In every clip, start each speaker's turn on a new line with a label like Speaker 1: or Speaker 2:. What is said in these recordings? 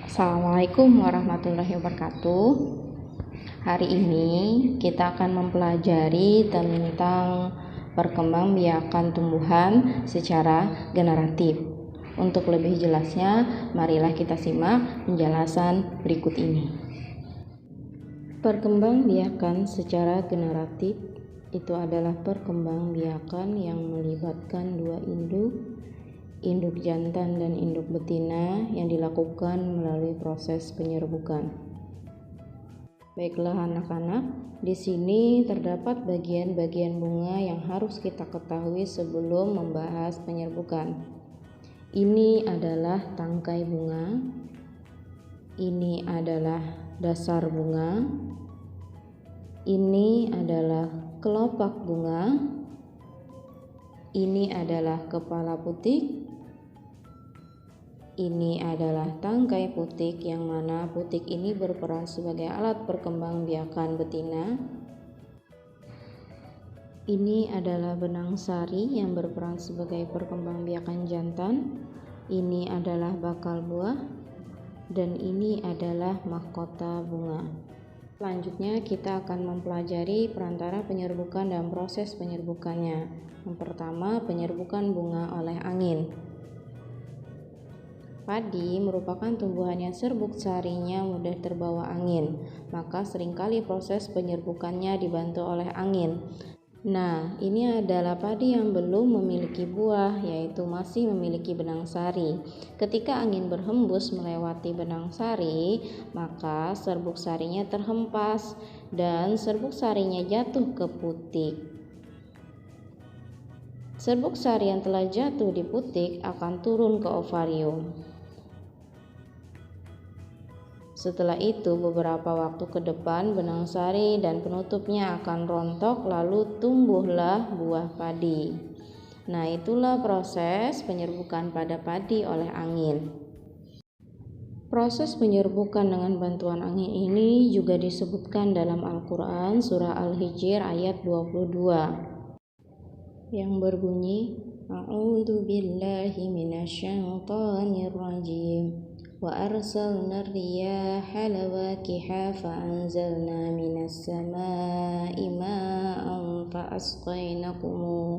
Speaker 1: Assalamualaikum warahmatullahi wabarakatuh. Hari ini kita akan mempelajari tentang perkembangbiakan tumbuhan secara generatif. Untuk lebih jelasnya, marilah kita simak penjelasan berikut ini. Perkembangbiakan secara generatif itu adalah perkembangbiakan yang melibatkan dua induk jantan dan induk betina yang dilakukan melalui proses penyerbukan. Baiklah anak-anak, di sini terdapat bagian-bagian bunga yang harus kita ketahui sebelum membahas penyerbukan. Ini adalah tangkai bunga, ini adalah dasar bunga, ini adalah kelopak bunga, ini adalah kepala putik, ini adalah tangkai putik yang mana putik ini berperan sebagai alat perkembangbiakan betina. Ini adalah benang sari yang berperan sebagai perkembangbiakan jantan. Ini adalah bakal buah dan ini adalah mahkota bunga. Selanjutnya kita akan mempelajari perantara penyerbukan dan proses penyerbukannya. Yang pertama, penyerbukan bunga oleh angin. Padi merupakan tumbuhan yang serbuk sarinya mudah terbawa angin, maka seringkali proses penyerbukannya dibantu oleh angin. Nah, ini adalah padi yang belum memiliki buah, yaitu masih memiliki benang sari. Ketika angin berhembus melewati benang sari, maka serbuk sarinya terhempas dan serbuk sarinya jatuh ke putik. Serbuk sari yang telah jatuh di putik akan turun ke ovarium. Setelah itu beberapa waktu ke depan benang sari dan penutupnya akan rontok lalu tumbuhlah buah padi. Nah, itulah proses penyerbukan pada padi oleh angin. Proses penyerbukan dengan bantuan angin ini juga disebutkan dalam Al-Quran surah Al-Hijr ayat 22 yang berbunyi A'udzu billahi minasyaitonir rajim. وَأَرْسَلْنَا الرِّيَاحَ لَوَاقِحَ فَأَنزَلْنَا مِنَ السَّمَاءِ مَاءً فَأَسْقَيْنَاكُمُوهُ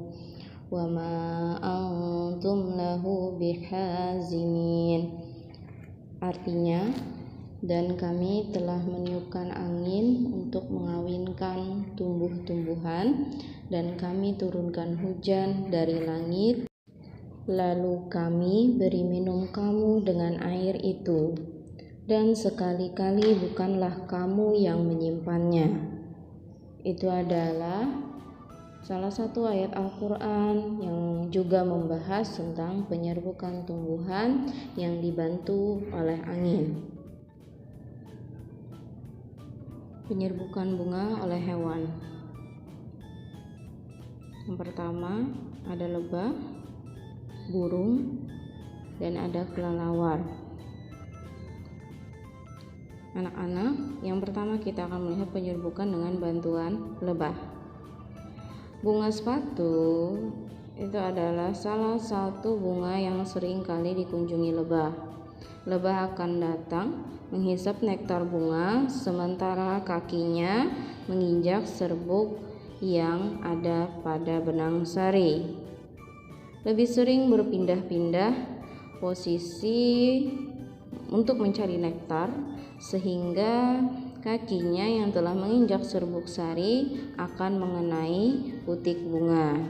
Speaker 1: وَمَا أَنْتُمْ لَهُ بِحَازِنِينَ. Artinya, dan kami telah meniupkan angin untuk mengawinkan tumbuh-tumbuhan dan kami turunkan hujan dari langit. Lalu kami beri minum kamu dengan air itu, dan sekali-kali bukanlah kamu yang menyimpannya. Itu adalah salah satu ayat Al-Quran yang juga membahas tentang penyerbukan tumbuhan yang dibantu oleh angin. Penyerbukan bunga oleh hewan. Yang pertama ada lebah, burung, dan ada kelelawar. Anak-anak, yang pertama kita akan melihat penyerbukan dengan bantuan lebah. Bunga sepatu itu adalah salah satu bunga yang sering kali dikunjungi lebah. Lebah akan datang menghisap nektar bunga sementara kakinya menginjak serbuk yang ada pada benang sari. Lebih sering berpindah-pindah posisi untuk mencari nektar sehingga kakinya yang telah menginjak serbuk sari akan mengenai putik bunga.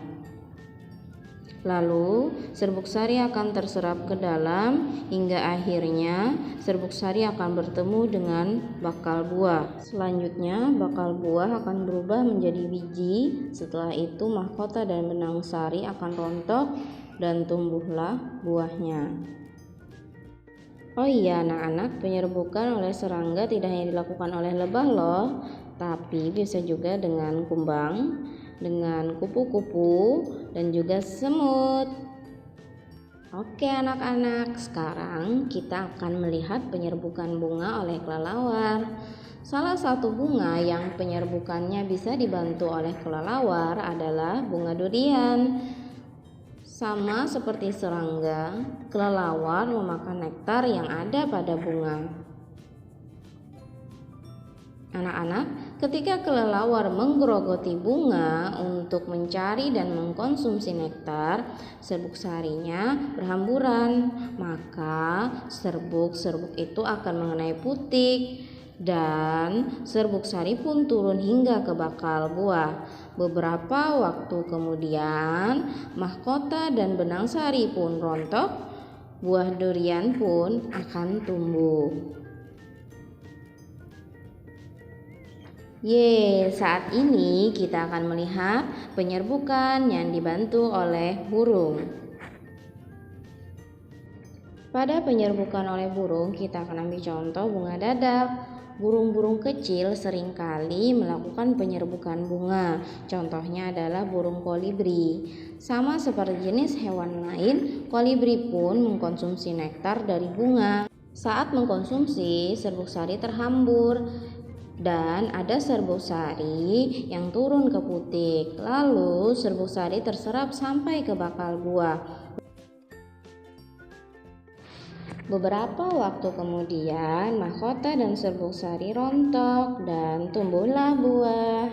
Speaker 1: Lalu serbuk sari akan terserap ke dalam hingga akhirnya serbuk sari akan bertemu dengan bakal buah. Selanjutnya bakal buah akan berubah menjadi biji. Setelah itu mahkota dan benang sari akan rontok dan tumbuhlah buahnya. Oh iya anak-anak, penyerbukan oleh serangga tidak hanya dilakukan oleh lebah loh, tapi bisa juga dengan kumbang, dengan kupu-kupu, dan juga semut. Oke anak-anak, sekarang kita akan melihat penyerbukan bunga oleh kelelawar. Salah satu bunga yang penyerbukannya bisa dibantu oleh kelelawar adalah bunga durian. Sama seperti serangga, kelelawar memakan nektar yang ada pada bunga. Anak-anak, ketika kelelawar menggerogoti bunga untuk mencari dan mengkonsumsi nektar, serbuk sarinya berhamburan. Maka serbuk-serbuk itu akan mengenai putik dan serbuk sari pun turun hingga ke bakal buah. Beberapa waktu kemudian, mahkota dan benang sari pun rontok, buah durian pun akan tumbuh. Saat ini kita akan melihat penyerbukan yang dibantu oleh burung. Pada penyerbukan oleh burung, kita akan ambil contoh bunga dadak. Burung-burung kecil seringkali melakukan penyerbukan bunga. Contohnya adalah burung kolibri. Sama seperti jenis hewan lain, kolibri pun mengkonsumsi nektar dari bunga. Saat mengkonsumsi, serbuk sari terhambur dan ada serbuk sari yang turun ke putik. Lalu serbuk sari terserap sampai ke bakal buah. Beberapa waktu kemudian, mahkota dan serbuk sari rontok dan tumbuhlah buah.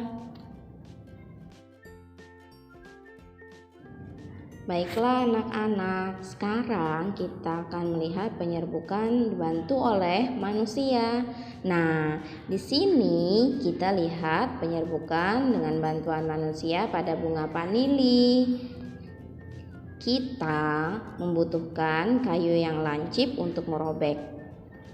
Speaker 1: Baiklah anak-anak, sekarang kita akan melihat penyerbukan dibantu oleh manusia. Nah, di sini kita lihat penyerbukan dengan bantuan manusia pada bunga vanili. Kita membutuhkan kayu yang lancip untuk merobek.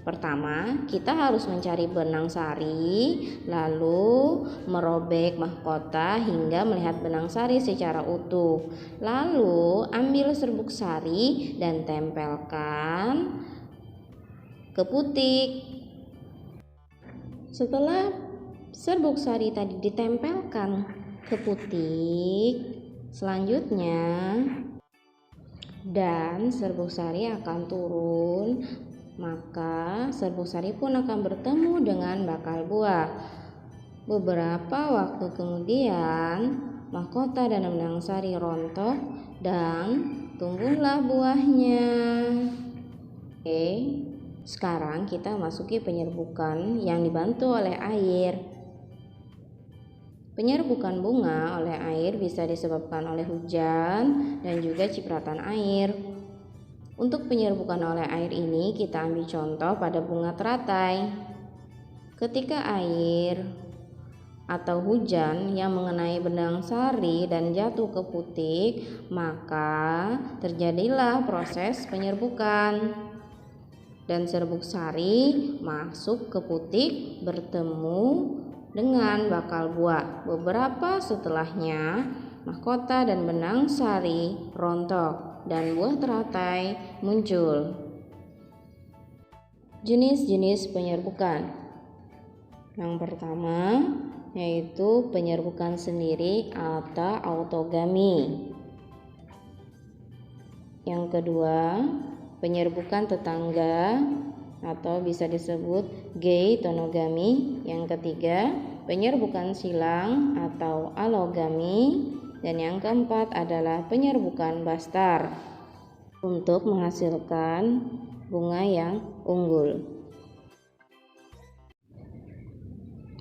Speaker 1: Pertama, kita harus mencari benang sari, lalu merobek mahkota hingga melihat benang sari secara utuh. Lalu, ambil serbuk sari dan tempelkan ke putik. Setelah serbuk sari tadi ditempelkan ke putik, selanjutnya dan serbuk sari akan turun, maka serbuk sari pun akan bertemu dengan bakal buah. Beberapa waktu kemudian, mahkota dan benang sari rontok dan tumbuhlah buahnya. Sekarang kita masuki penyerbukan yang dibantu oleh air. Penyerbukan bunga oleh air bisa disebabkan oleh hujan dan juga cipratan air. Untuk penyerbukan oleh air ini kita ambil contoh pada bunga teratai. Ketika air atau hujan yang mengenai benang sari dan jatuh ke putik, maka terjadilah proses penyerbukan. Dan serbuk sari masuk ke putik bertemu dengan bakal buah. Beberapa setelahnya, mahkota dan benang sari rontok dan buah teratai muncul. Jenis-jenis penyerbukan. Yang pertama yaitu penyerbukan sendiri atau autogami. Yang kedua, penyerbukan tetangga atau bisa disebut geitonogami. Yang ketiga, penyerbukan silang atau alogami. Dan yang keempat adalah penyerbukan bastar untuk menghasilkan bunga yang unggul.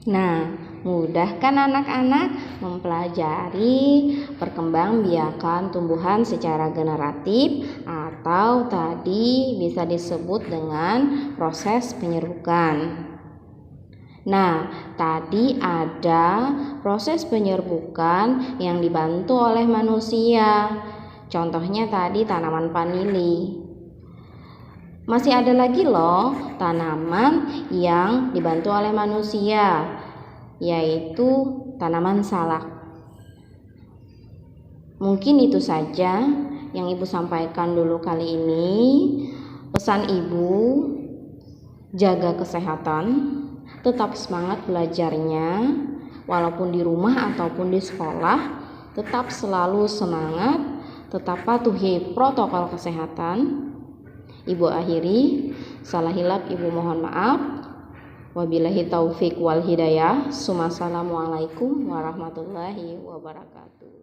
Speaker 1: Nah, mudah kan anak-anak mempelajari perkembangbiakan tumbuhan secara generatif atau tadi bisa disebut dengan proses penyerbukan. Nah, tadi ada proses penyerbukan yang dibantu oleh manusia. Contohnya tadi tanaman vanili. Masih ada lagi loh tanaman yang dibantu oleh manusia, yaitu tanaman salak. Mungkin itu saja yang Ibu sampaikan dulu kali ini. Pesan Ibu, jaga kesehatan, tetap semangat belajarnya, walaupun di rumah ataupun di sekolah, tetap selalu semangat, tetap patuhi protokol kesehatan. Ibu akhiri, salah hilap Ibu mohon maaf. Wabillahi taufik wal hidayah. Assalamualaikum warahmatullahi wabarakatuh.